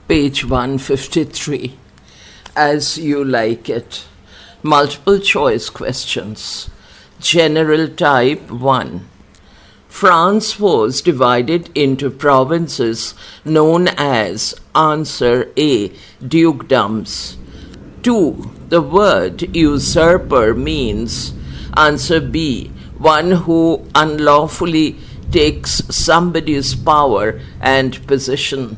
Page 153. As you like it. Multiple choice questions. General type 1. France was divided into provinces known as answer A. Dukedoms. 2. The word usurper means answer B. One who unlawfully takes somebody's power and position.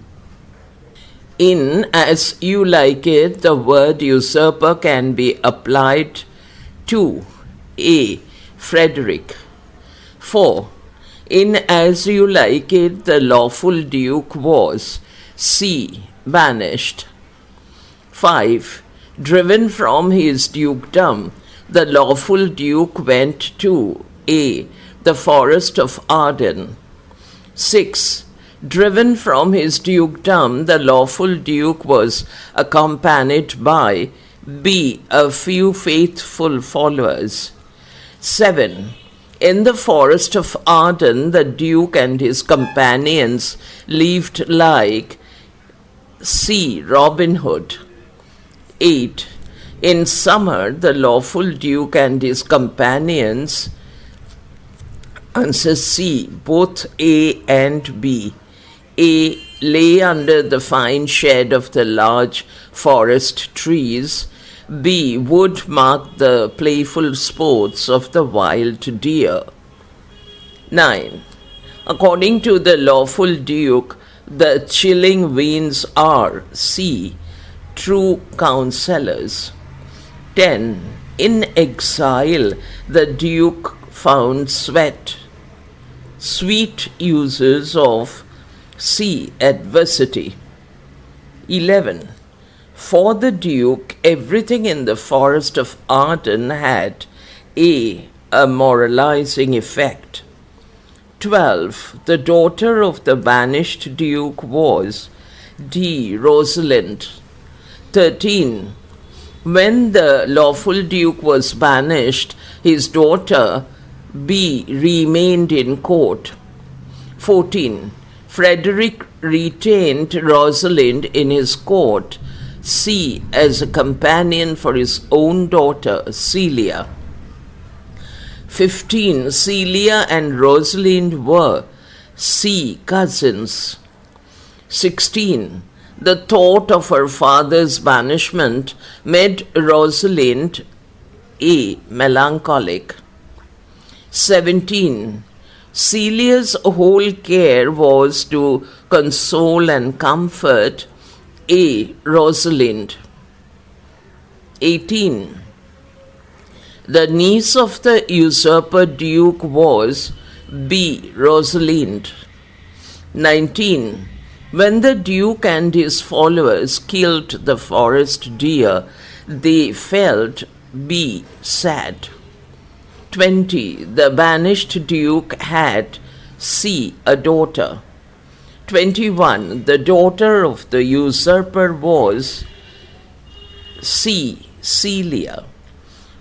In as you like it, the word usurper can be applied to A. Frederick. 4. In as you like it, the lawful duke was C. Banished. 5. Driven from his dukedom, the lawful duke went to A. the forest of Arden. 6. Driven from his dukedom, the lawful duke was accompanied by B. a few faithful followers. 7. In the forest of Arden, the duke and his companions lived like C. Robin Hood. 8. In summer, the lawful duke and his companions, answer C, both A and B. A. Lay under the fine shade of the large forest trees. B. Would mark the playful sports of the wild deer. 9. According to the lawful duke, the chilling winds are C. True counselors. 10. In exile, the duke found sweet uses of C. Adversity. 11. For the duke, everything in the forest of Arden had A. a moralizing effect. 12. The daughter of the banished duke was D. Rosalind. 13. When the lawful duke was banished, his daughter B. remained in court. 14. Frederick retained Rosalind in his court, C. as a companion for his own daughter, Celia. 15. Celia and Rosalind were C. cousins. 16. The thought of her father's banishment made Rosalind A. melancholic. 17. Celia's whole care was to console and comfort A. Rosalind. 18. The niece of the usurper duke was B. Rosalind. 19. When the duke and his followers killed the forest deer, they felt B. sad. 20. The banished duke had C. a daughter. 21. The daughter of the usurper was C. Celia.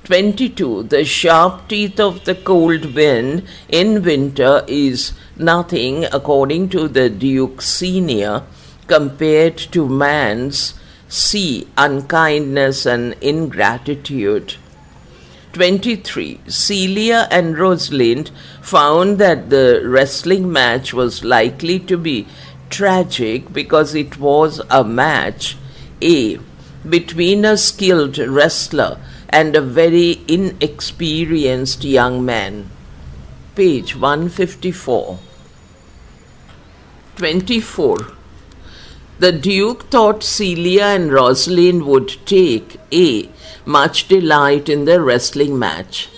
22. The sharp teeth of the cold wind in winter is nothing, according to the Duke Senior, compared to man's C. unkindness and ingratitude. 23. Celia and Rosalind found that the wrestling match was likely to be tragic because it was a match A. between a skilled wrestler and a very inexperienced young man. Page 154. 24. The Duke thought Celia and Rosalind would take A. much delight in the wrestling match.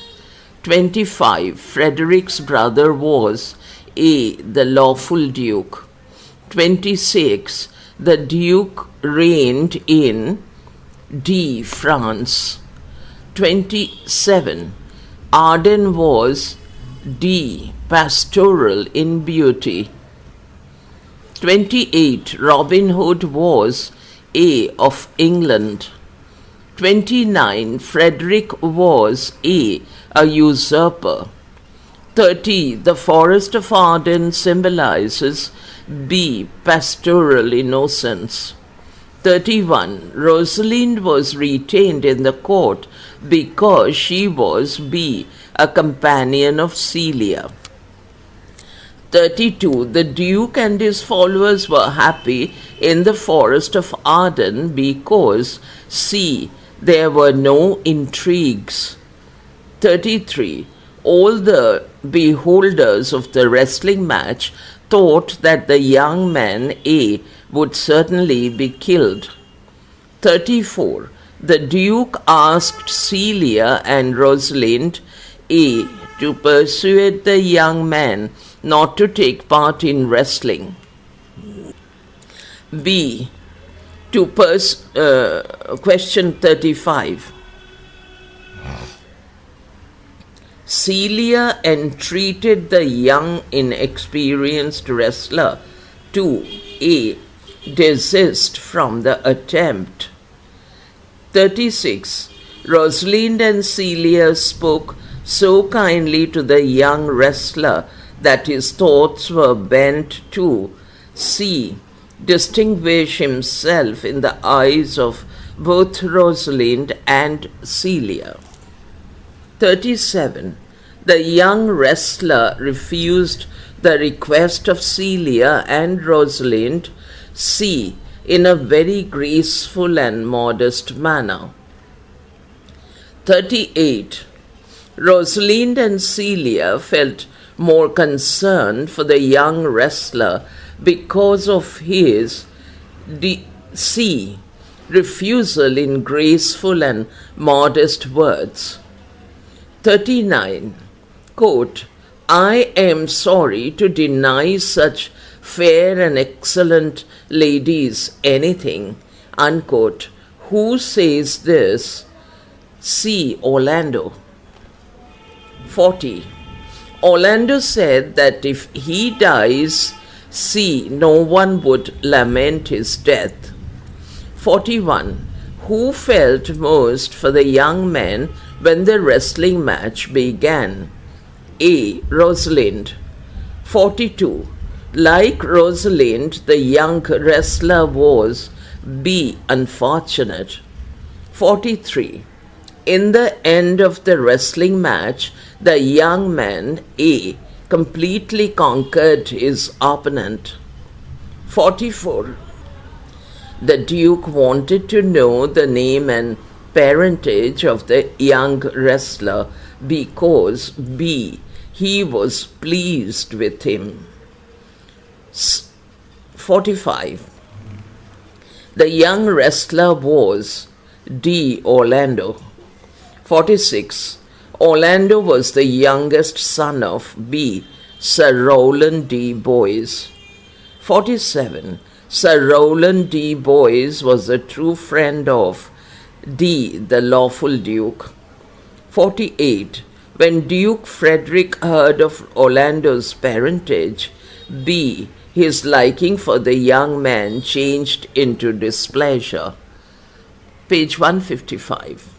25. Frederick's brother was A. the lawful Duke. 26. The Duke reigned in D. France. 27. Arden was D. pastoral in beauty. 28. Robin Hood was A. of England. 29. Frederick was A. a usurper. 30. The forest of Arden symbolizes B. pastoral innocence. 31. Rosalind was retained in the court because she was B. a companion of Celia. 32. The Duke and his followers were happy in the forest of Arden because C. there were no intrigues. 33. All the beholders of the wrestling match thought that the young man A would certainly be killed. 34. The Duke asked Celia and Rosalind A to persuade the young man not to take part in wrestling. B. Question 35. Celia entreated the young inexperienced wrestler to A. desist from the attempt. 36. Rosalind and Celia spoke so kindly to the young wrestler that his thoughts were bent to C. distinguish himself in the eyes of both Rosalind and Celia. 37. The young wrestler refused the request of Celia and Rosalind C. in a very graceful and modest manner. 38. Rosalind and Celia felt more concerned for the young wrestler because of his C. refusal in graceful and modest words. 39. Quote, I am sorry to deny such fair and excellent ladies anything. Unquote. Who says this? C. Orlando. 40. Orlando said that if he dies, C. no one would lament his death. 41. Who felt most for the young man when the wrestling match began? A. Rosalind. 42. Like Rosalind, the young wrestler was B. unfortunate. 43. In the end of the wrestling match, the young man A. completely conquered his opponent. 44. The Duke wanted to know the name and parentage of the young wrestler because B. he was pleased with him. 45. The young wrestler was D. Orlando. 46. Orlando was the youngest son of B. Sir Rowland D. Boys. 47. Sir Rowland D. Boys was a true friend of D. the lawful Duke. 48. When Duke Frederick heard of Orlando's parentage, B. his liking for the young man changed into displeasure. Page 155.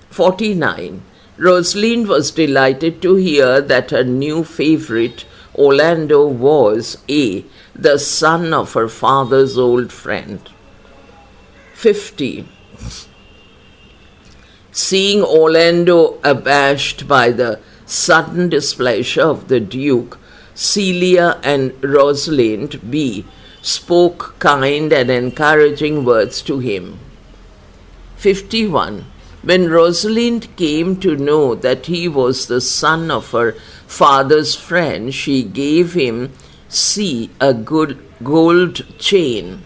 49. Rosalind was delighted to hear that her new favorite, Orlando, was A. the son of her father's old friend. 50. Seeing Orlando abashed by the sudden displeasure of the Duke, Celia and Rosalind B. spoke kind and encouraging words to him. 51. When Rosalind came to know that he was the son of her father's friend, she gave him C. a good gold chain.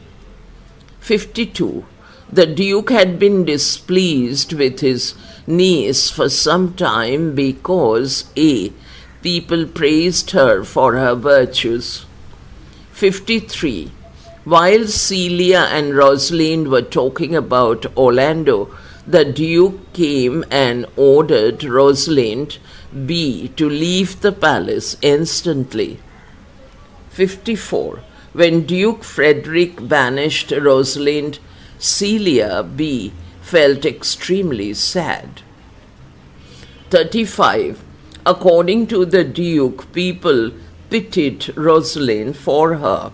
52. The Duke had been displeased with his niece for some time because A. people praised her for her virtues. 53. While Celia and Rosalind were talking about Orlando, the Duke came and ordered Rosalind B. to leave the palace instantly. 54. When Duke Frederick banished Rosalind, Celia B. felt extremely sad. 35. According to the Duke, people pitied Rosalind for her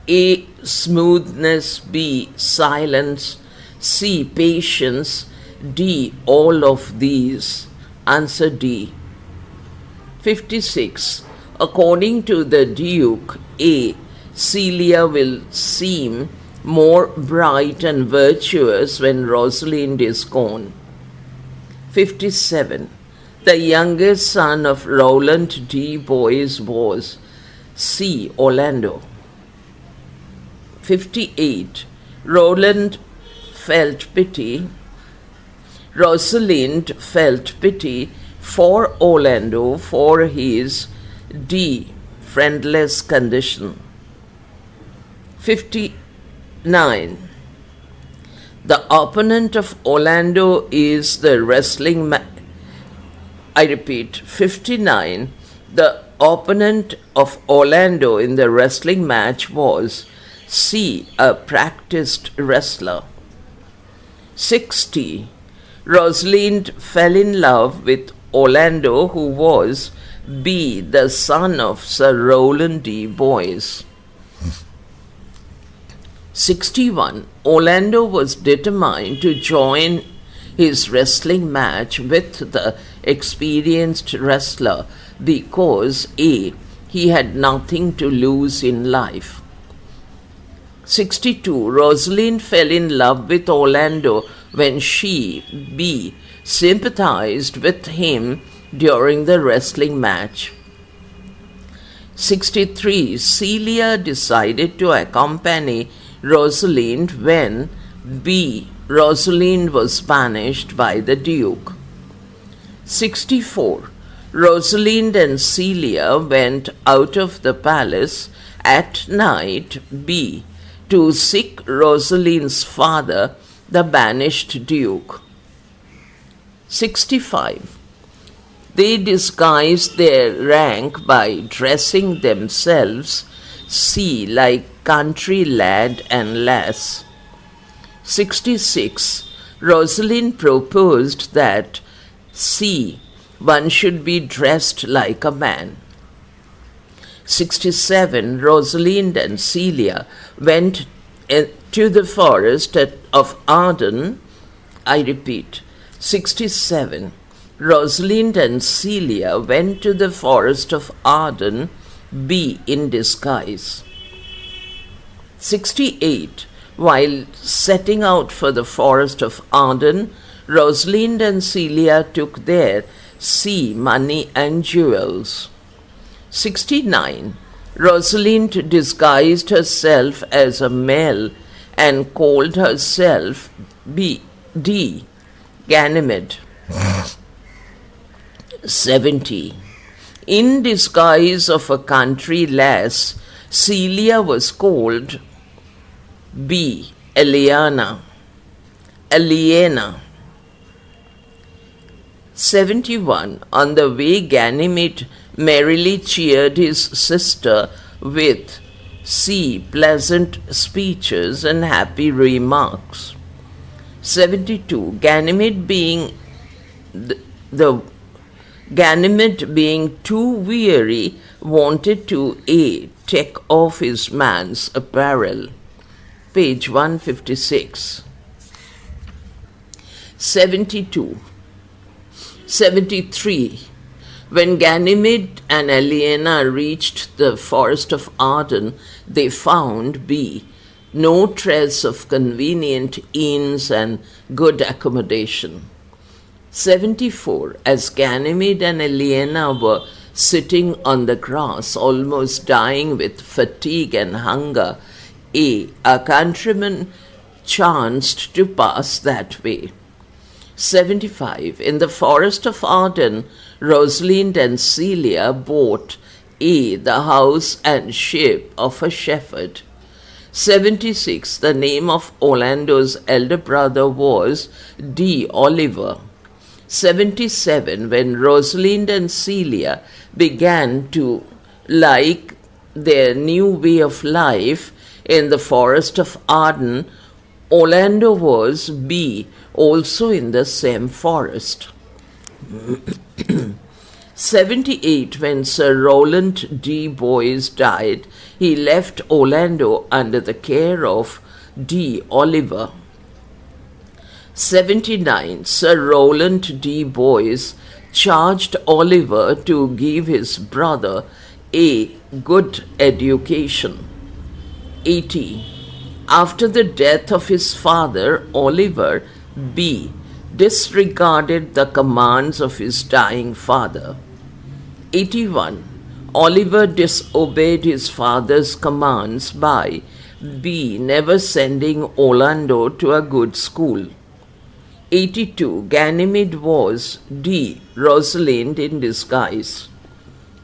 A. Smoothness. B. Silence. C. Patience. D. All of these. Answer D. 56. According to the Duke, A. Celia will seem more bright and virtuous when Rosalind is gone. 57. The youngest son of Rowland D. Boys was C. Orlando. 58. Rosalind felt pity for Orlando for his D. friendless condition. 59. The opponent of Orlando is the wrestling I repeat, 59. The opponent of Orlando in the wrestling match was C. A practiced wrestler. 60. Rosalind fell in love with Orlando, who was B. the son of Sir Rowland D. Boys. 61. Orlando was determined to join his wrestling match with the experienced wrestler because A. he had nothing to lose in life. 62. Rosalind fell in love with Orlando when she, B. sympathized with him during the wrestling match. 63. Celia decided to accompany Rosalind when B. Rosalind was banished by the Duke. 64. Rosalind and Celia went out of the palace at night, B. to seek Rosalind's father, the banished Duke. 65. They disguised their rank by dressing themselves, C. like country lad and lass. 66. Rosalind proposed that C. one should be dressed like a man. 67. Rosalind and Celia went to the forest of Arden. I repeat, 67. Rosalind and Celia went to the forest of Arden, B. in disguise. 68. While setting out for the forest of Arden, Rosalind and Celia took there C. money and jewels. 69. Rosalind disguised herself as a male and called herself D. Ganymede. 70. In disguise of a country lass, Celia was called B. Aliena. 71. On the way, Ganymede merrily cheered his sister with C. pleasant speeches and happy remarks. 72. Ganymede being too weary, wanted to A. take off his man's apparel. Page 156. 72. 73. When Ganymede and Aliena reached the forest of Arden, they found B. no trace of convenient inns and good accommodation. 74. As Ganymede and Aliena were sitting on the grass, almost dying with fatigue and hunger, A. countryman chanced to pass that way. 75. In the forest of Arden, Rosalind and Celia bought A. the house and ship of a shepherd. 76. The name of Orlando's elder brother was D. Oliver. 77. When Rosalind and Celia began to like their new way of life in the forest of Arden, Orlando was B. also in the same forest. 78. When Sir Rowland D. Boys died, he left Orlando under the care of D. Oliver. 79. Sir Rowland D. Boys charged Oliver to give his brother a good education. 80. After the death of his father, Oliver B. disregarded the commands of his dying father. 81. Oliver disobeyed his father's commands by B. never sending Orlando to a good school. 82. Ganymede was D. Rosalind in disguise.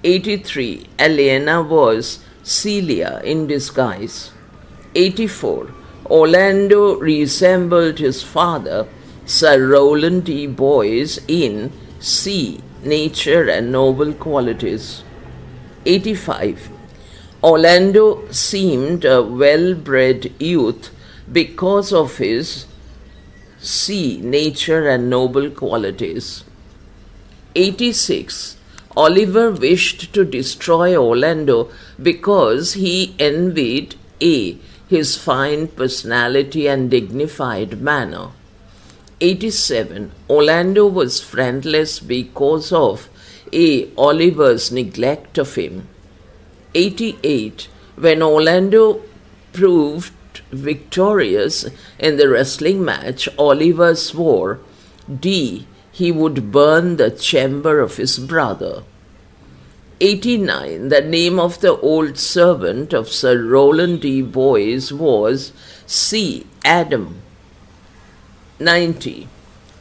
83. Elena was Celia in disguise. 84. Orlando resembled his father, Sir Rowland D. Boys, in C. Nature and noble qualities. 85. Orlando seemed a well-bred youth because of his C. Nature and noble qualities. 86. Oliver wished to destroy Orlando because he envied A. his fine personality and dignified manner. 87. Orlando was friendless because of A. Oliver's neglect of him. 88. When Orlando proved victorious in the wrestling match, Oliver swore D. he would burn the chamber of his brother. 89. The name of the old servant of Sir Rowland D. Boys was C. Adam. 90.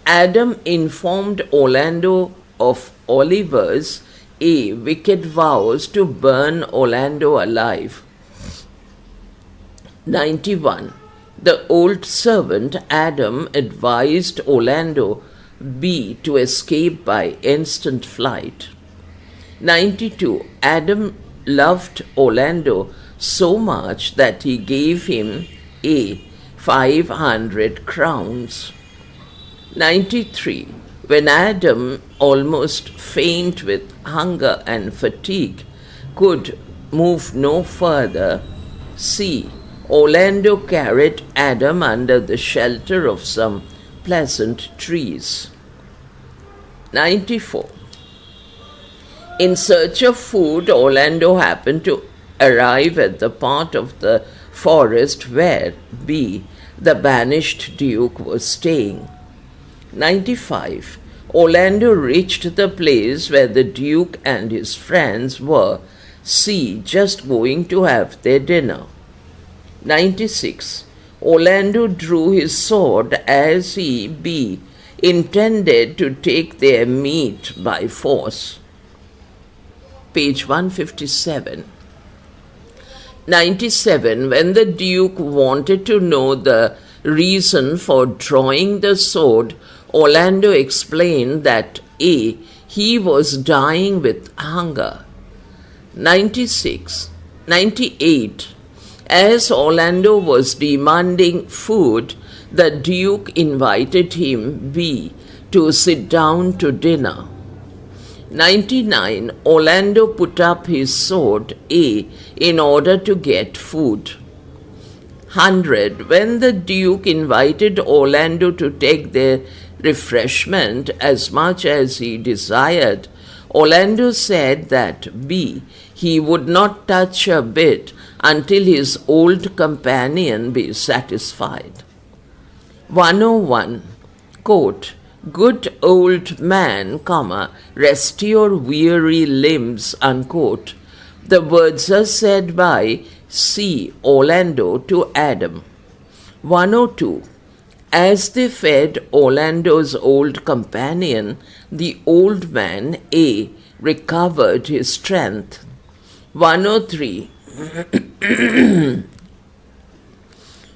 Adam informed Orlando of Oliver's A. wicked vows to burn Orlando alive. 91. The old servant Adam advised Orlando B. to escape by instant flight. 92. Adam loved Orlando so much that he gave him A. 500 crowns. 93. When Adam, almost faint with hunger and fatigue, could move no further, C. Orlando carried Adam under the shelter of some pleasant trees. 94. In search of food, Orlando happened to arrive at the part of the forest where B. the banished Duke was staying. 95. Orlando reached the place where the Duke and his friends were C. just going to have their dinner. 96. Orlando drew his sword as he B. intended to take their meat by force. Page 157. 97. When the Duke wanted to know the reason for drawing the sword, Orlando explained that A. he was dying with hunger. 96. 98. As Orlando was demanding food, the Duke invited him B. to sit down to dinner. 99. Orlando put up his sword A. in order to get food. 100. When the Duke invited Orlando to take their refreshment as much as he desired, Orlando said that B. he would not touch a bit until his old companion be satisfied. 101. Quote, good old man, rest your weary limbs, unquote. The words are said by C. Orlando to Adam. 102. As they fed Orlando's old companion, the old man A. recovered his strength. 103.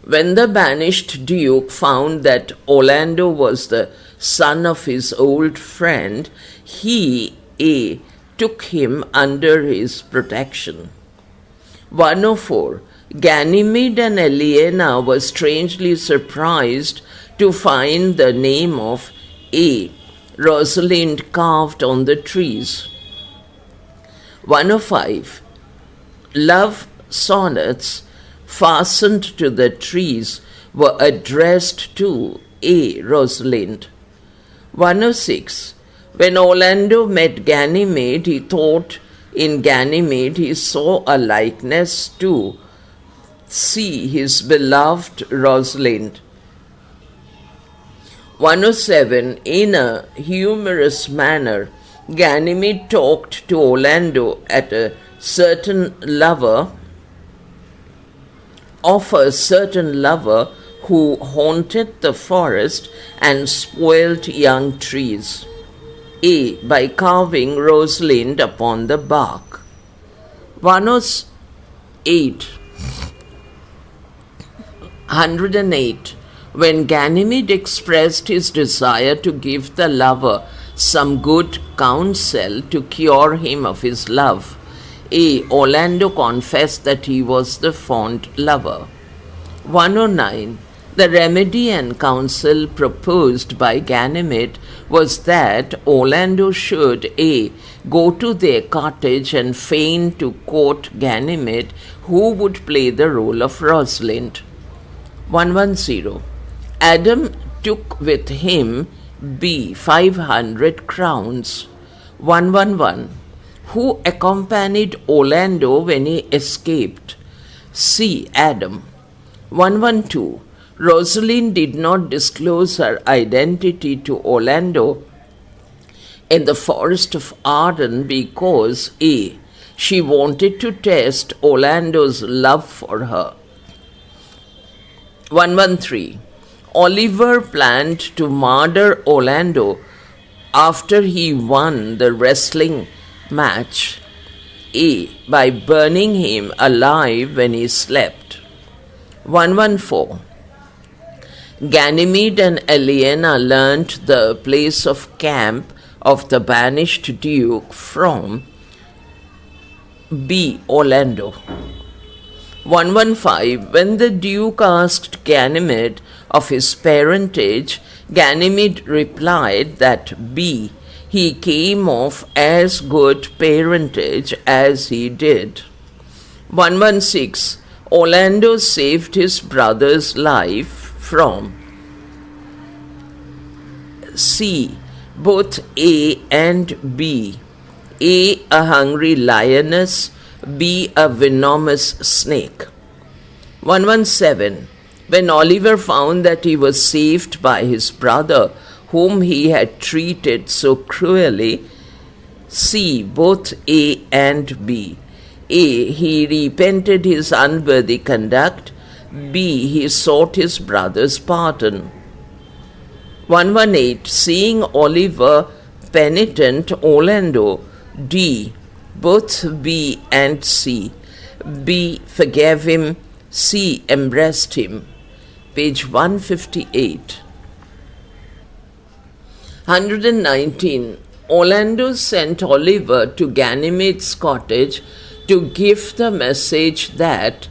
When the banished Duke found that Orlando was the son of his old friend, he, A. took him under his protection. 104. Ganymede and Elena were strangely surprised to find the name of A. Rosalind carved on the trees. 105. Love sonnets fastened to the trees were addressed to A. Rosalind. 106. When Orlando met Ganymede, he thought in Ganymede he saw a likeness to C. his beloved Rosalind. 107. In a humorous manner, Ganymede talked to Orlando of a certain lover who haunted the forest and spoiled young trees. A. By carving Rosalind upon the bark. 108. When Ganymede expressed his desire to give the lover some good counsel to cure him of his love, A. Orlando confessed that he was the fond lover. 109. The remedy and counsel proposed by Ganymede was that Orlando should A. go to their cottage and feign to court Ganymede, who would play the role of Rosalind. 110. Adam took with him B. 500 crowns. 111. Who accompanied Orlando when he escaped? C. Adam. 112. Rosalind did not disclose her identity to Orlando in the forest of Arden because A. she wanted to test Orlando's love for her. 113. Oliver planned to murder Orlando after he won the wrestling match. A. By burning him alive when he slept. 114. Ganymede and Helena learnt the place of camp of the banished duke from B. Orlando. 115. When the duke asked Ganymede of his parentage, Ganymede replied that B. he came of as good parentage as he did. 116. Orlando saved his brother's life from C. both A and B. A. a hungry lioness, B. a venomous snake. 117. When Oliver found that he was saved by his brother, whom he had treated so cruelly, C. both A and B. A. he repented his unworthy conduct, B. he sought his brother's pardon. 118. Seeing Oliver penitent, Orlando, D. both B and C. B. forgave him, C. embraced him. Page 158. 119. Orlando sent Oliver to Ganymede's cottage to give the message that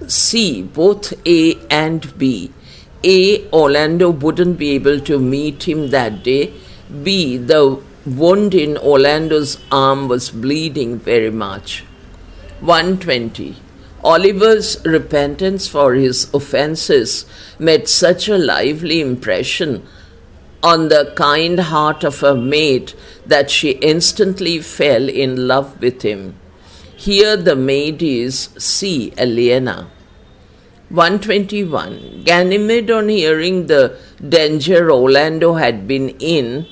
C. both A and B. A. Orlando wouldn't be able to meet him that day. B. the wound in Orlando's arm was bleeding very much. 120. Oliver's repentance for his offenses made such a lively impression on the kind heart of her maid that she instantly fell in love with him. Here the maid is C. Helena. 121. Ganymede, on hearing the danger Orlando had been in,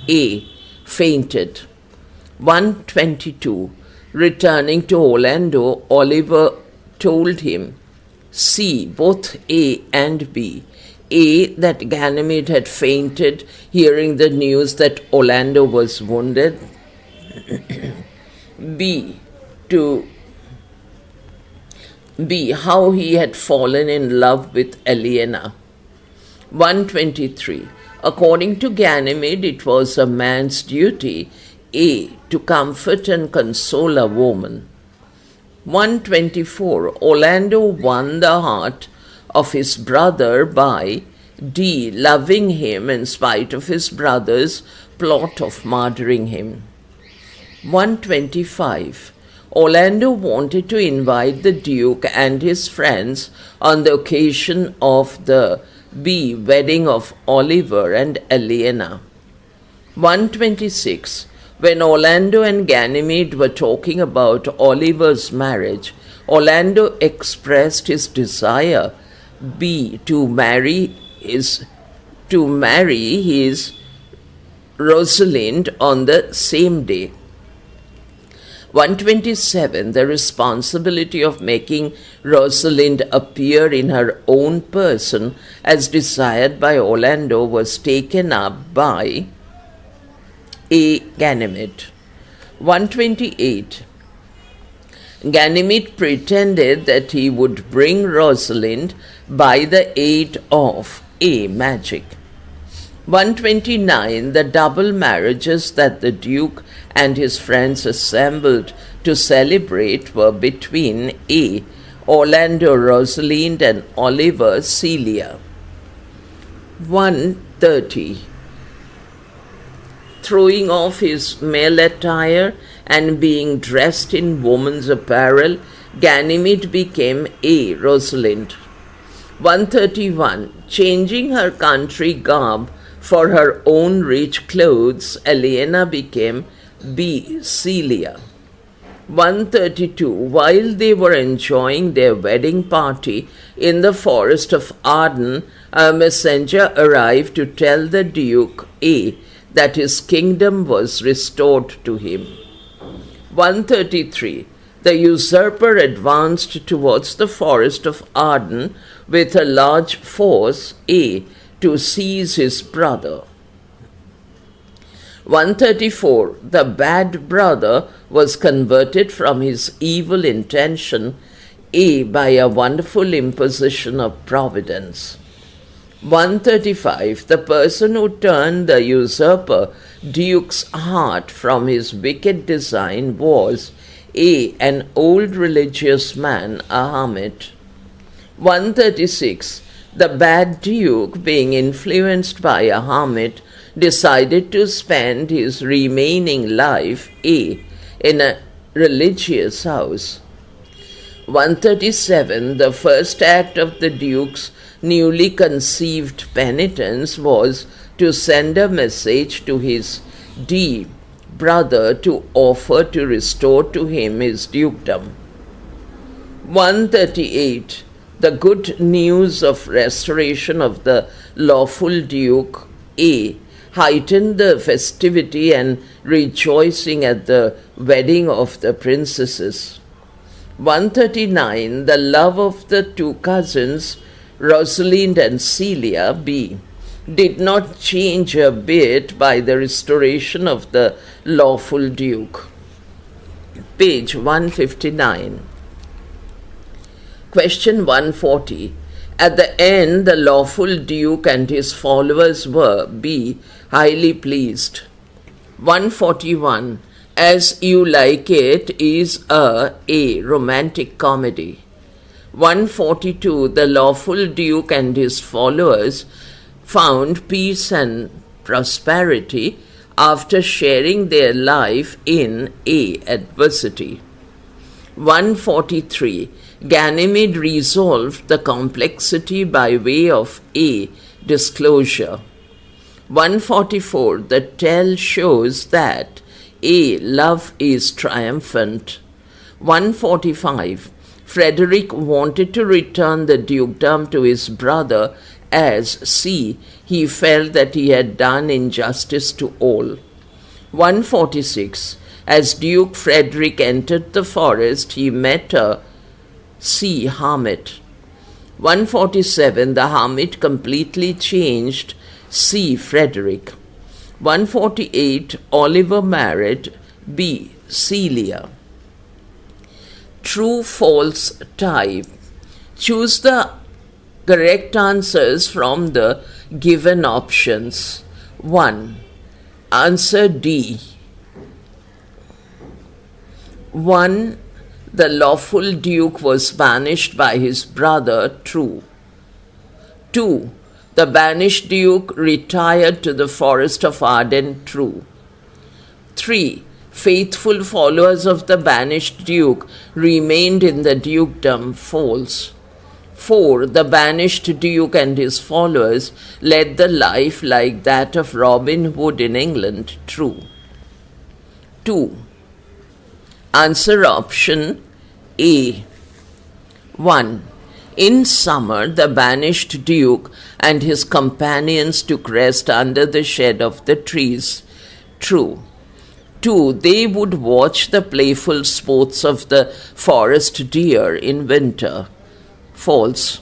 A. fainted. 122. Returning to Orlando, Oliver told him, C. both A and B. A. that Ganymede had fainted, hearing the news that Orlando was wounded. B. how he had fallen in love with Helena. 123. According to Ganymede, it was a man's duty, A. to comfort and console a woman. 124. Orlando won the heart of his brother by D. loving him in spite of his brother's plot of murdering him. 125. Orlando wanted to invite the Duke and his friends on the occasion of the wedding of Oliver and Eleanor. 126. When Orlando and Ganymede were talking about Oliver's marriage, Orlando expressed his desire to marry his Rosalind on the same day. 127. The responsibility of making Rosalind appear in her own person as desired by Orlando was taken up by Ganymede. 128. Ganymede pretended that he would bring Rosalind by the aid of magic. 129. The double marriages that the Duke and his friends assembled to celebrate were between Orlando Rosalind and Oliver Celia. 130. Throwing off his male attire and being dressed in woman's apparel, Ganymede became Rosalind. 131. Changing her country garb for her own rich clothes, Eleanor became Celia. 132. While they were enjoying their wedding party in the forest of Arden, a messenger arrived to tell the Duke that his kingdom was restored to him. 133. The usurper advanced towards the forest of Arden with a large force to seize his brother. 134. The bad brother was converted from his evil intention by a wonderful imposition of providence. 135. The person who turned the usurper Duke's heart from his wicked design was an old religious man, a hermit. 136. The bad Duke, being influenced by a hermit, decided to spend his remaining life in a religious house. 137. The first act of the Duke's newly conceived penitence was to send a message to his brother to offer to restore to him his dukedom. 138. The good news of restoration of the lawful Duke heightened the festivity and rejoicing at the wedding of the princesses. 139. The love of the two cousins, Rosalind and Celia did not change a bit by the restoration of the lawful Duke. Page 159. Question 140. At the end, the lawful Duke and his followers were highly pleased. 141. As You Like It is a romantic comedy. 142. The lawful Duke and his followers found peace and prosperity after sharing their life in adversity. 143. Ganymede resolved the complexity by way of disclosure. 144. The tale shows that love is triumphant. 145. Frederick wanted to return the dukedom to his brother as he felt that he had done injustice to all. 146. As Duke Frederick entered the forest, he met a hermit. 147. The hermit completely changed Frederick. 148. Oliver married Celia. True, false type. Choose the correct answers from the given options. 1. Answer D. 1. The lawful Duke was banished by his brother. True. 2. The banished Duke retired to the forest of Arden. True. 3. Faithful followers of the banished duke remained in the dukedom. False. 4. The banished duke and his followers led the life like that of Robin Hood in England. True. 2. Answer option A. 1. In summer, the banished duke and his companions took rest under the shade of the trees. True. 2. They would watch the playful sports of the forest deer in winter. False.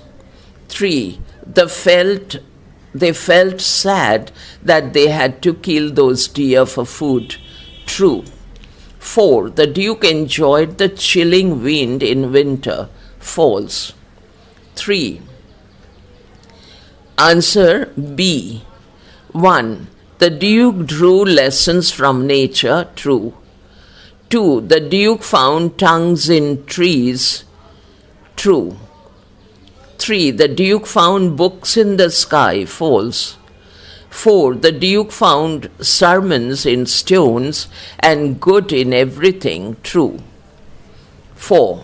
3. They felt sad that they had to kill those deer for food. True. 4. The duke enjoyed the chilling wind in winter. False. 3. Answer B. 1. The duke drew lessons from nature. True. 2. The duke found tongues in trees. True. 3. The duke found books in the sky. False. 4. The duke found sermons in stones and good in everything. True. 4.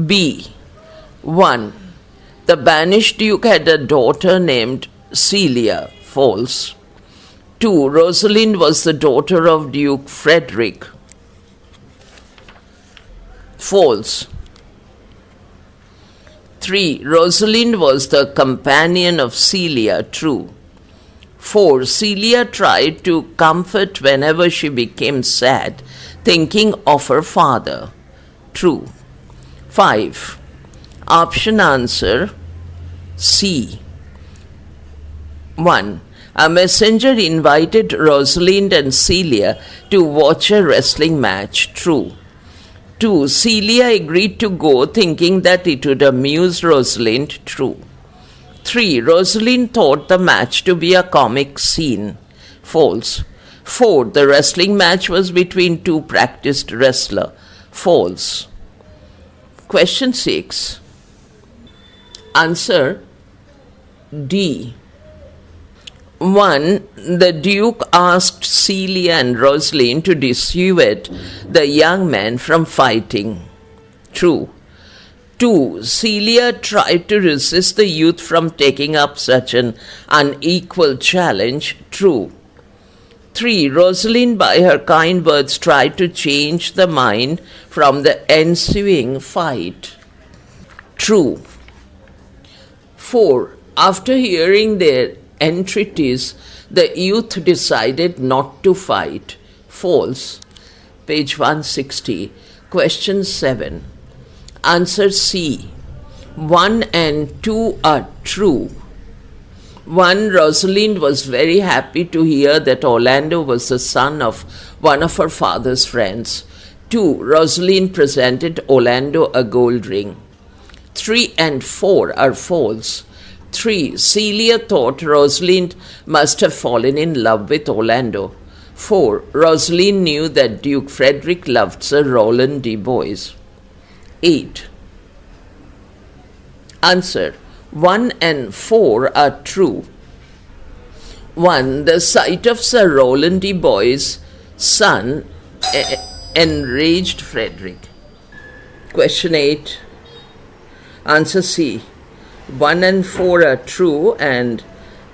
B. 1. The banished duke had a daughter named Celia. False. 2. Rosalind was the daughter of Duke Frederick. False. 3. Rosalind was the companion of Celia. True. 4. Celia tried to comfort whenever she became sad, thinking of her father. True. 5. Option answer C. 1. A messenger invited Rosalind and Celia to watch a wrestling match. True. 2. Celia agreed to go, thinking that it would amuse Rosalind. True. 3. Rosalind thought the match to be a comic scene. False. 4. The wrestling match was between two practiced wrestlers. False. Question 6. Answer D. 1. The Duke asked Celia and Rosalind to dissuade the young man from fighting. True. 2. Celia tried to resist the youth from taking up such an unequal challenge. True. 3. Rosalind, by her kind words, tried to change the mind from the ensuing fight. True. 4. After hearing their entreaties, the youth decided not to fight. False. Page 160. Question 7. Answer C. 1 and 2 are true. 1. Rosalind was very happy to hear that Orlando was the son of one of her father's friends. 2. Rosalind presented Orlando a gold ring. 3 and 4 are false. 3. Celia thought Rosalind must have fallen in love with Orlando. 4. Rosalind knew that Duke Frederick loved Sir Rowland de Boys. 8. Answer 1 and 4 are true. 1. The sight of Sir Rowland de Boys' son enraged Frederick. Question 8. Answer C. 1 and 4 are true and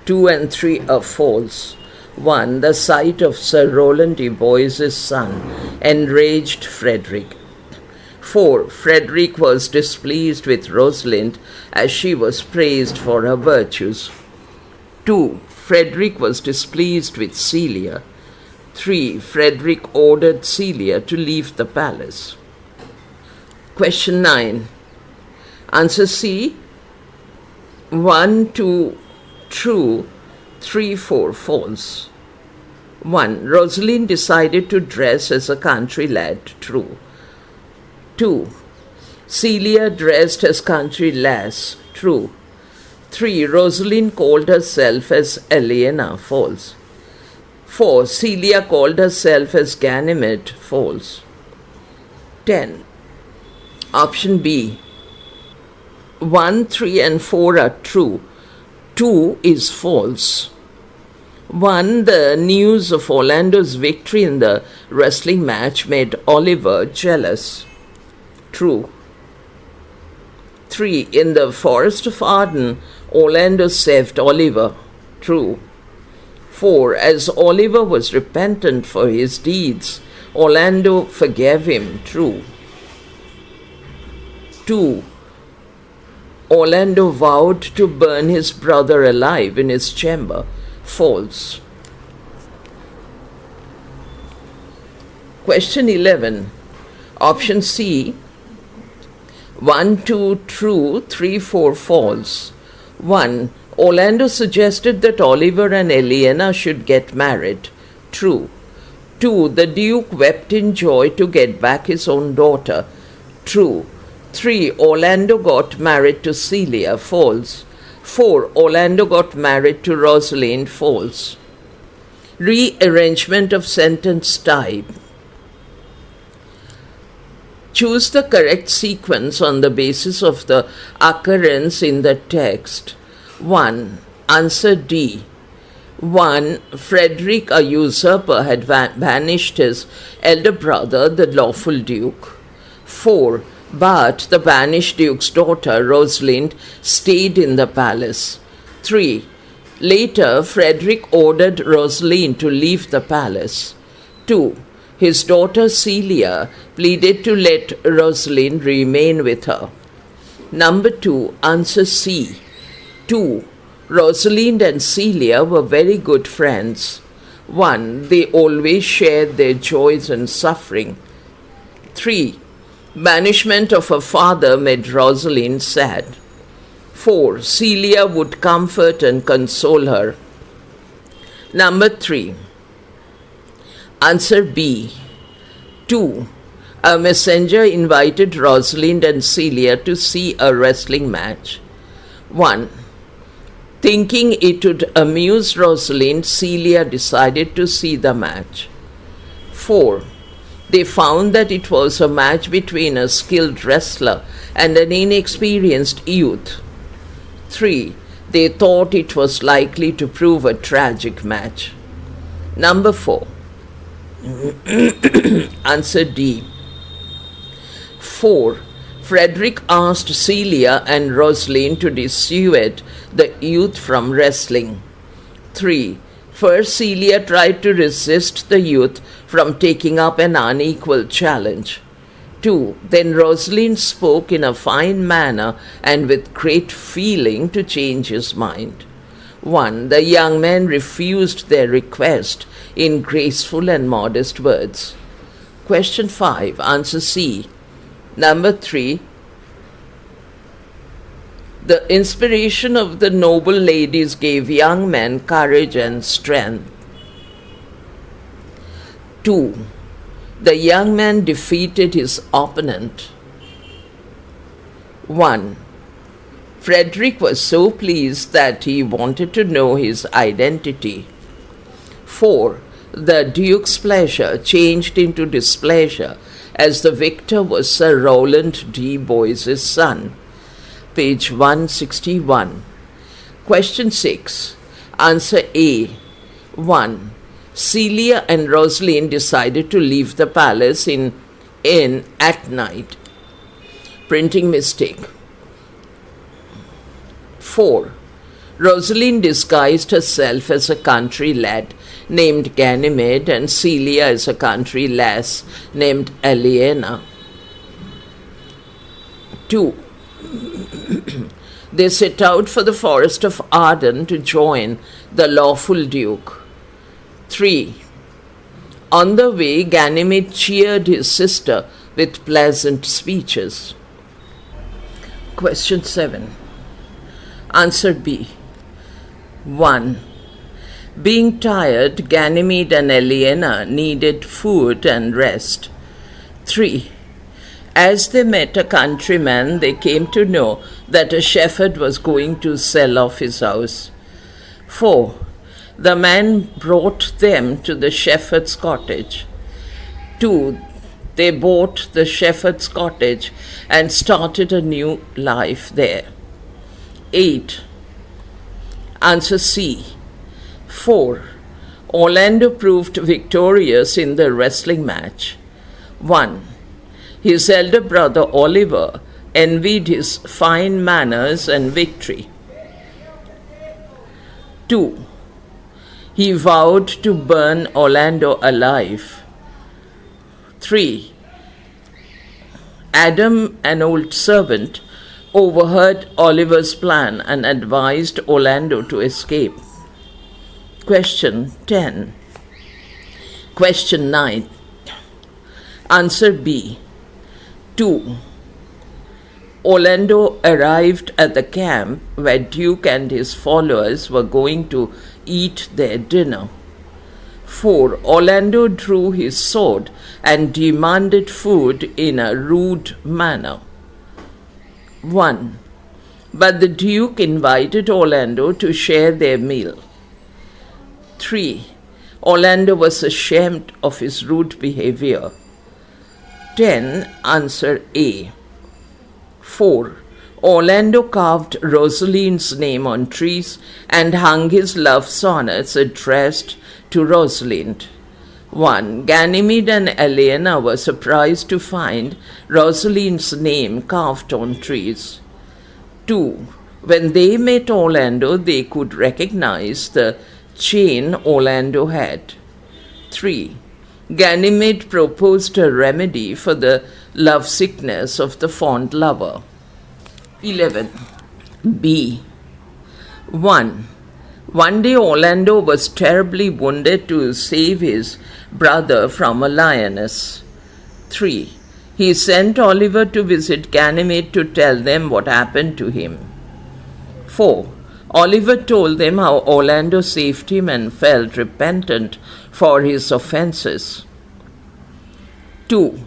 2 and 3 are false. 1. The sight of Sir Rowland de Boys' son enraged Frederick. 4. Frederick was displeased with Rosalind as she was praised for her virtues. 2. Frederick was displeased with Celia. 3. Frederick ordered Celia to leave the palace. Question 9. Answer C. 1, 2 true, 3, 4 false. 1. Rosalind decided to dress as a country lad. True. 2. Celia dressed as country lass. True. 3. Rosalind called herself as Elena. False. 4. Celia called herself as Ganymede. False. 10. Option B. 1, 3 and 4 are true. 2 is false. 1. The news of Orlando's victory in the wrestling match made Oliver jealous. True. 3. In the forest of Arden, Orlando saved Oliver. True. 4. As Oliver was repentant for his deeds, Orlando forgave him. True. 2. Orlando vowed to burn his brother alive in his chamber. False. Question 11. Option C. 1, 2 true, 3, 4 false. 1. Orlando suggested that Oliver and Eleanor should get married. True. 2. The Duke wept in joy to get back his own daughter. True. 3. Orlando got married to Celia. False. 4. Orlando got married to Rosalind. False. Rearrangement of sentence type. Choose the correct sequence on the basis of the occurrence in the text. 1. Answer D. 1. Frederick, a usurper, had banished his elder brother, the lawful duke. 4. But the banished duke's daughter, Rosalind, stayed in the palace. 3. Later, Frederick ordered Rosalind to leave the palace. 2. His daughter Celia pleaded to let Rosalind remain with her. Number 2. Answer C. 2. Rosalind and Celia were very good friends. 1. They always shared their joys and suffering. 3. Banishment of her father made Rosalind sad. 4. Celia would comfort and console her. Number 3. Answer B. 2. A messenger invited Rosalind and Celia to see a wrestling match. 1. Thinking it would amuse Rosalind, Celia decided to see the match. 4. They found that it was a match between a skilled wrestler and an inexperienced youth. 3. They thought it was likely to prove a tragic match. Number 4. Answer D. 4. Frederick asked Celia and Rosalind to dissuade the youth from wrestling. 3. First, Celia tried to resist the youth from taking up an unequal challenge. 2. Then Rosalind spoke in a fine manner and with great feeling to change his mind. 1. The young man refused their request in graceful and modest words. Question 5. Answer C. Number 3. The inspiration of the noble ladies gave young men courage and strength. 2. The young man defeated his opponent. 1. Frederick was so pleased that he wanted to know his identity. 4. The Duke's pleasure changed into displeasure as the victor was Sir Rowland D. Boyce's son. Page 161. Question 6. Answer A. 1. Celia and Rosalind decided to leave the palace in at night. Printing mistake. 4. Rosalind disguised herself as a country lad named Ganymede and Celia as a country lass named Eleanor. 2. They set out for the forest of Arden to join the lawful duke. 3. On the way, Ganymede cheered his sister with pleasant speeches. Question 7. Answer B. 1. Being tired, Ganymede and Eleanor needed food and rest. 3. As they met a countryman, they came to know that a shepherd was going to sell off his house. 4. The man brought them to the shepherd's cottage. 2. They bought the shepherd's cottage and started a new life there. 8. Answer C. 4. Orlando proved victorious in the wrestling match? 1. His elder brother Oliver envied his fine manners and victory. 2. He vowed to burn Orlando alive. 3. Adam, an old servant, overheard Oliver's plan and advised Orlando to escape. Question 10. Question 9. Answer B. 2. Orlando arrived at the camp where Duke and his followers were going to eat their dinner. 4. Orlando drew his sword and demanded food in a rude manner. 1. But the Duke invited Orlando to share their meal. 3. Orlando was ashamed of his rude behavior. 10. Answer A. 4. Orlando carved Rosaline's name on trees and hung his love sonnets addressed to Rosalind. 1. Ganymede and Helena were surprised to find Rosaline's name carved on trees. 2. When they met Orlando, they could recognize the chain Orlando had. 3. Ganymede proposed a remedy for the lovesickness of the fond lover. 11. B. 1. One day Orlando was terribly wounded to save his brother from a lioness. 3. He sent Oliver to visit Ganymede to tell them what happened to him. 4. Oliver told them how Orlando saved him and felt repentant for his offenses. 2.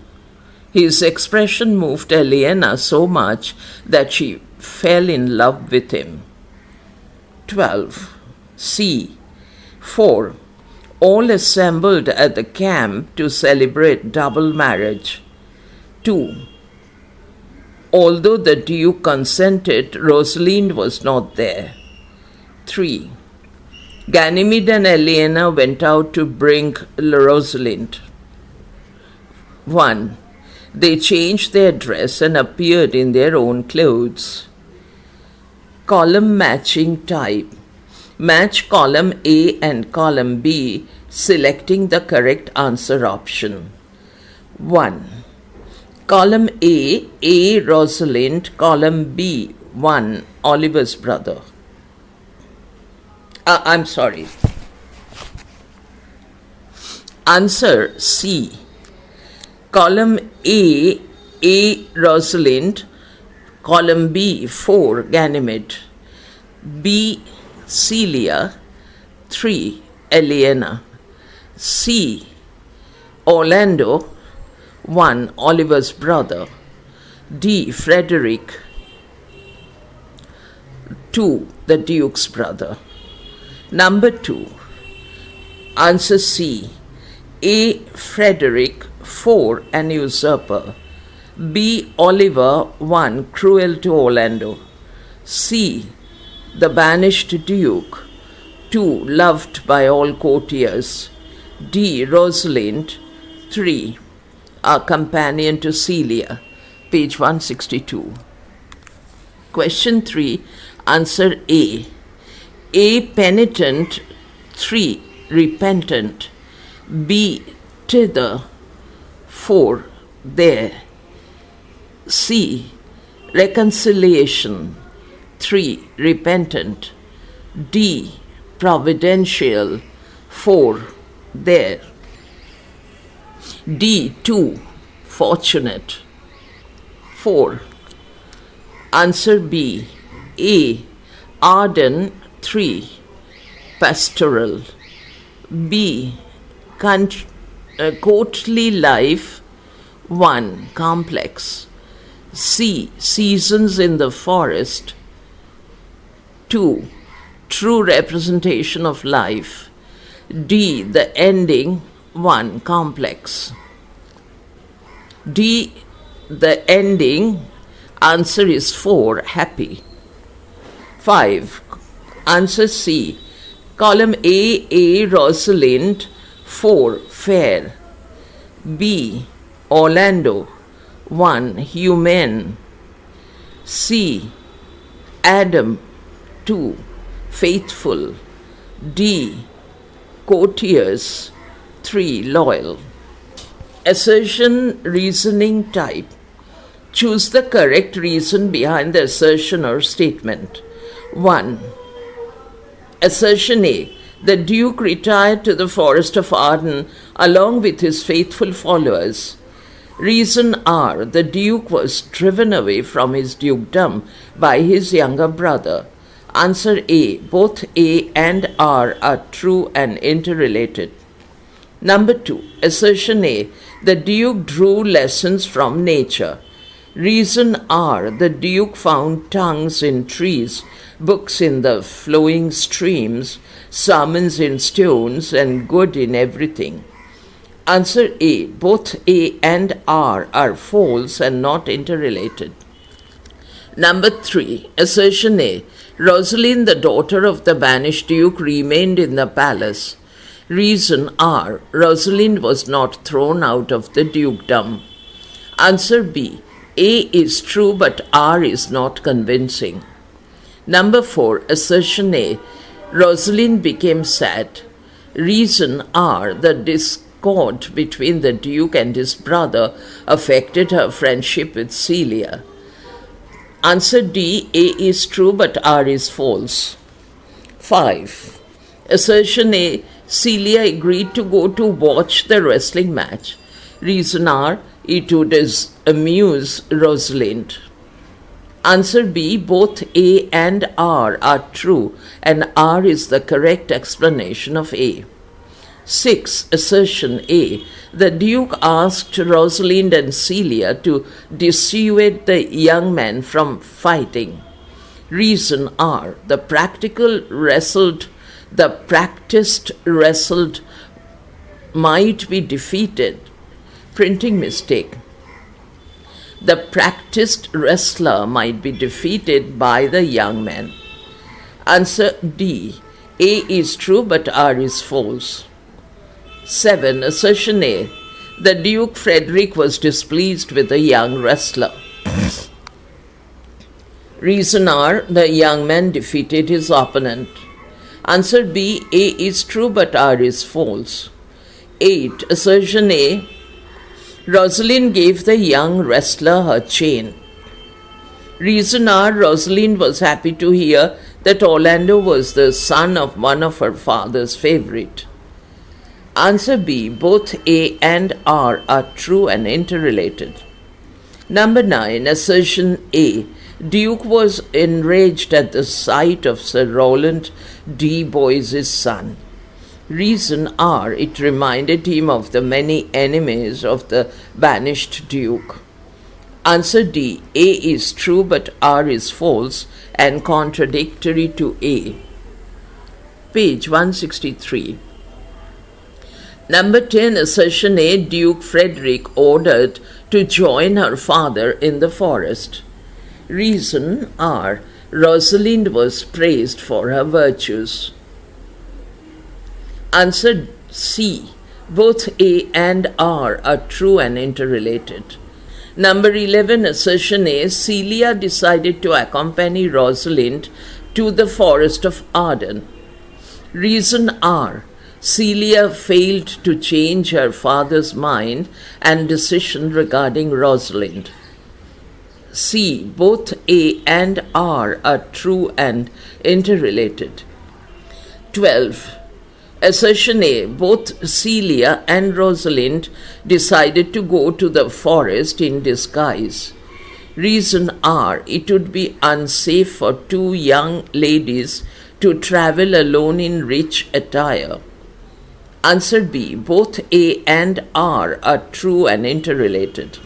His expression moved Helena so much that she fell in love with him. 12. C. 4. All assembled at the camp to celebrate double marriage. 2. Although the Duke consented, Rosalind was not there. 3. Ganymede and Helena went out to bring Rosalind. 1. They changed their dress and appeared in their own clothes. Column matching type. Match column A and column B, selecting the correct answer option. 1. Column A, Rosalind. Column B, 1, Oliver's brother. I'm sorry. Answer C. Column A, Rosalind. Column B, 4, Ganymede. B, Celia. 3, Helena. C, Orlando. 1, Oliver's brother. D, Frederick. 2, the Duke's brother. Number 2. Answer C. A, Frederick. 4, an usurper. B, Oliver. 1, cruel to Orlando. C, the banished Duke. 2, loved by all courtiers. D, Rosalind. 3, a companion to Celia. Page 162. Question 3. Answer A. A, penitent. 3, repentant. B, thither. 4, there. C, reconciliation. 3, repentant. D, providential. 4, there. D, 2, fortunate. 4. Answer B. A, ardent. 3, pastoral. B, courtly life. 1, complex. C, seasons in the forest. 2, true representation of life. D, the ending. 1, complex. D, the ending. Answer is 4, happy. 5. Answer C, Column A. Rosalind. 4. Fair. B. Orlando. 1. Humane. C. Adam. 2. Faithful. D. Courteous. 3. Loyal. Assertion reasoning type. Choose the correct reason behind the assertion or statement. 1. Assertion A. The Duke retired to the forest of Arden along with his faithful followers. Reason R. The Duke was driven away from his dukedom by his younger brother. Answer A. Both A and R are true and interrelated. Number 2. Assertion A. The Duke drew lessons from nature. Reason R. The Duke found tongues in trees, books in the flowing streams, sermons in stones, and good in everything. Answer A. Both A and R are false and not interrelated. Number 3. Assertion A. Rosalind, the daughter of the banished Duke, remained in the palace. Reason R. Rosalind was not thrown out of the dukedom. Answer B. A is true but R is not convincing. Number 4. Assertion A. Rosalind became sad. Reason R. The discord between the Duke and his brother affected her friendship with Celia. Answer D. A is true but R is false. 5. Assertion A. Celia agreed to go to watch the wrestling match. Reason R. It would amuse Rosalind. Answer B. Both A and R are true and R is the correct explanation of A. 6. Assertion A. The Duke asked Rosalind and Celia to dissuade the young men from fighting. Reason R. The practiced wrestled might be defeated. Printing mistake. The practiced wrestler might be defeated by the young men. Answer D. A is true but R is false. 7. Assertion A. The Duke Frederick was displeased with the young wrestler. Reason R. The young man defeated his opponent. Answer B. A is true but R is false. 8. Assertion A. Rosalind gave the young wrestler her chain. Reason R. Rosalind was happy to hear that Orlando was the son of one of her father's favorite. Answer B. Both A and R are true and interrelated. Number 9. Assertion A. Duke was enraged at the sight of Sir Rowland D. Boyce's son. Reason R. It reminded him of the many enemies of the banished Duke. Answer D. A is true but R is false and contradictory to A. Page 163. Number 10. Assertion A. Duke Frederick ordered to join her father in the forest. Reason R. Rosalind was praised for her virtues. Answer C. Both A and R are true and interrelated. Number 11. Assertion A. Celia decided to accompany Rosalind to the forest of Arden. Reason R. Celia failed to change her father's mind and decision regarding Rosalind. C. Both A and R are true and interrelated. 12. Assertion A. Both Celia and Rosalind decided to go to the forest in disguise. Reason R. It would be unsafe for two young ladies to travel alone in rich attire. Answer B. Both A and R are true and interrelated.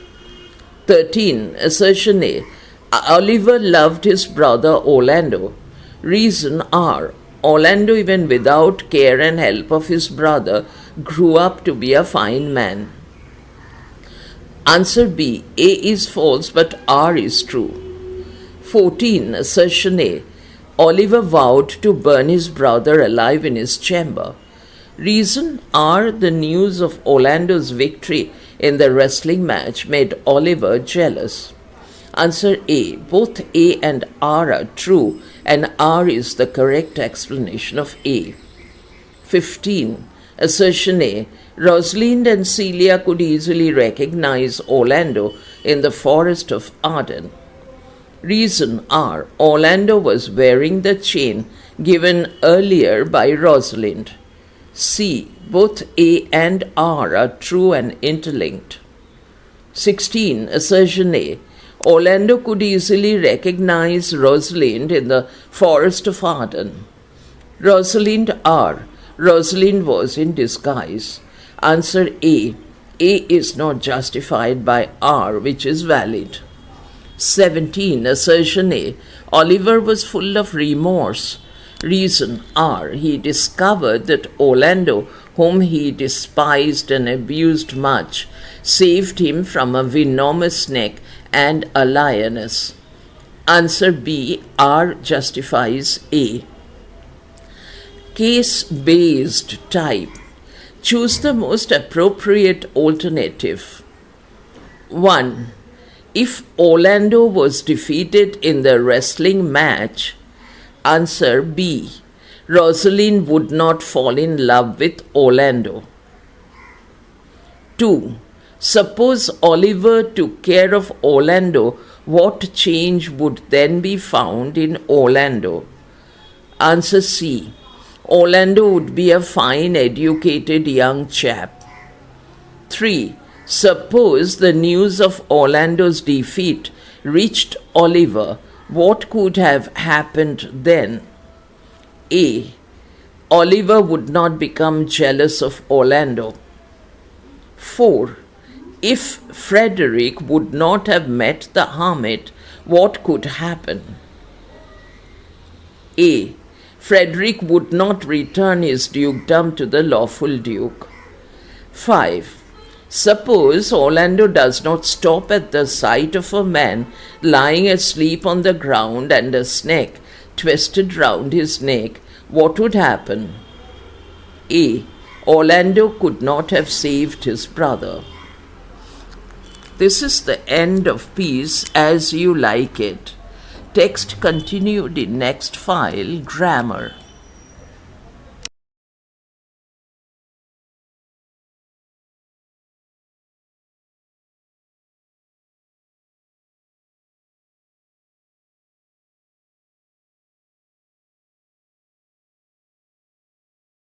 13. Assertion A. Oliver loved his brother Orlando. Reason R. Orlando, even without care and help of his brother, grew up to be a fine man. Answer B. A is false but R is true. 14. Assertion A. Oliver vowed to burn his brother alive in his chamber. Reason R. The news of Orlando's victory in the wrestling match made Oliver jealous. Answer A. Both A and R are true, and R is the correct explanation of A. 15. Assertion A. Rosalind and Celia could easily recognize Orlando in the forest of Arden. Reason R. Orlando was wearing the chain given earlier by Rosalind. C. Both A and R are true and interlinked. 16. Assertion A. Orlando could easily recognize Rosalind in the forest of Arden. Rosalind R. Rosalind was in disguise. Answer A. A is not justified by R, which is valid. 17. Assertion A. Oliver was full of remorse. Reason R. He discovered that Orlando, whom he despised and abused much, saved him from a venomous snake and a lioness. Answer B. R justifies A. Case-based type. Choose the most appropriate alternative. 1. If Orlando was defeated in the wrestling match, answer B. Rosalind would not fall in love with Orlando. 2. Suppose Oliver took care of Orlando, what change would then be found in Orlando? Answer C. Orlando would be a fine, educated young chap. 3. Suppose the news of Orlando's defeat reached Oliver, what could have happened then? A. Oliver would not become jealous of Orlando. 4. If Frederick would not have met the hermit, what could happen? A. Frederick would not return his dukedom to the lawful duke. 5. Suppose Orlando does not stop at the sight of a man lying asleep on the ground and a snake twisted round his neck, what would happen? A. Orlando could not have saved his brother. This is the end of Piece as You Like It. Text continued in next file, grammar.